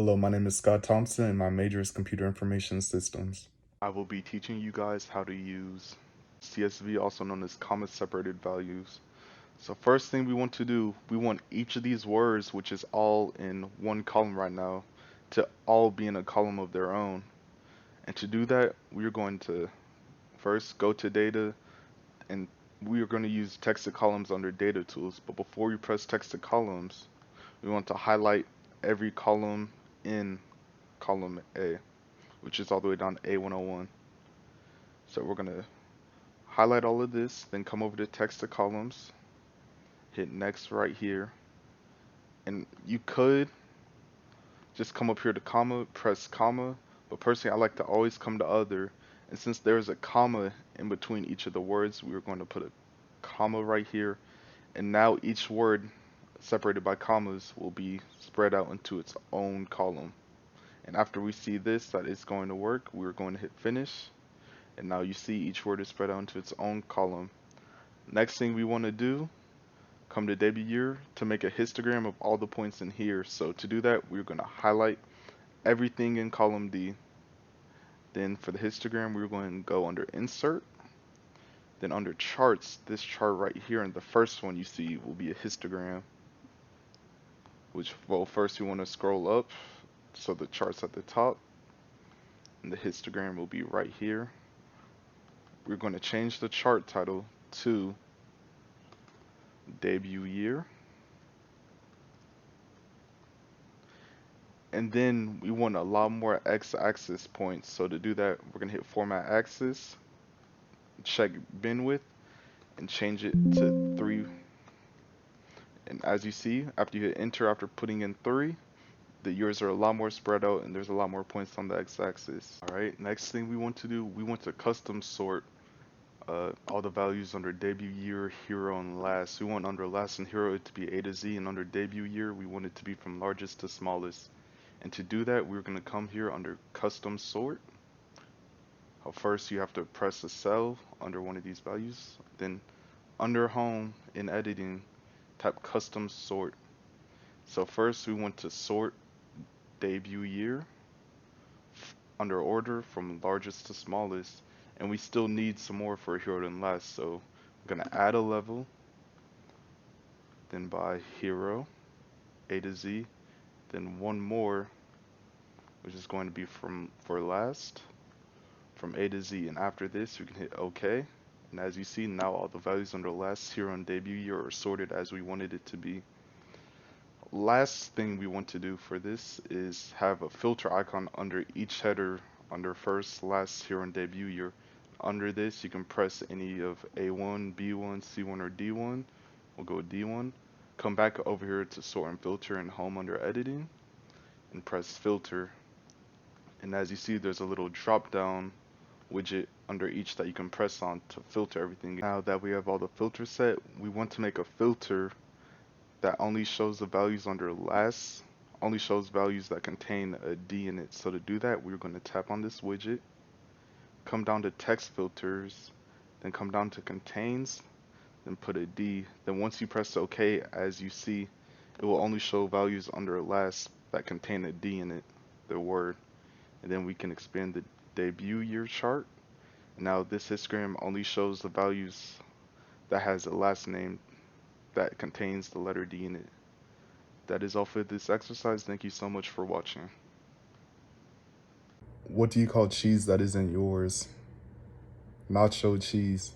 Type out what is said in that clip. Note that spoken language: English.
Hello, my name is Scott Thompson and my major is computer information systems. I will be teaching you guys how to use CSV, also known as comma separated values. So first thing we want to do, we want each of these words, which is all in one column right now, to all be in a column of their own. And to do that, we are going to first go to data, and we are going to use text to columns under data tools. But before we press text to columns, we want to highlight every column in column A, which is all the way down to A101. So we're going to highlight all of this, then come over to text to columns, hit next right here, and you could just come up here to comma, press comma, but personally I like to always come to other, and since there's a comma in between each of the words, we're going to put a comma right here, and now each word separated by commas will be spread out into its own column. And after we see this, that it's going to work, we're going to hit finish, and now you see each word is spread out into its own column. Next thing we want to do, come to debut year to make a histogram of all the points in here. So to do that, we're going to highlight everything in column D. Then for the histogram, we're going to go under insert. Then under charts, this chart right here, and the first one you see will be a histogram. Which, well, first we want to scroll up, so the chart's at the top, and the histogram will be right here. We're going to change the chart title to debut year. And then we want a lot more x-axis points. So to do that, we're going to hit format axis, check bin width, and change it to 3. And as you see, after you hit enter after putting in 3, the years are a lot more spread out and there's a lot more points on the x-axis. Alright, next thing we want to do, we want to custom sort all the values under debut year, hero, and last. We want under last and hero it to be A to Z, and under debut year we want it to be from largest to smallest. And to do that, we're going to come here under custom sort. First, you have to press a cell under one of these values. Then under home in editing, type custom sort. So first we want to sort debut year under order from largest to smallest. And we still need some more for hero and last. So I'm going to add a level. Then by hero, A to Z. Then one more, which is going to be for last, from A to Z. And after this, we can hit OK. And as you see, now all the values under last, hero, and debut year are sorted as we wanted it to be. Last thing we want to do for this is have a filter icon under each header under first, last, hero, and debut year. Under this, you can press any of A1, B1, C1, or D1. We'll go with D1. Come back over here to sort and filter and home under editing and press filter. And as you see, there's a little drop down widget under each that you can press on to filter everything. Now that we have all the filters set, we want to make a filter that only shows the values under last, only shows values that contain a D in it. So to do that, we're going to tap on this widget, come down to text filters, then come down to contains, then put a D. Then once you press OK, as you see, it will only show values under last that contain a D in it, the word. And then we can expand the debut year chart. Now this histogram only shows the values that has a last name that contains the letter D in it. That is all for this exercise. Thank you so much for watching. What do you call cheese that isn't yours? Nacho cheese.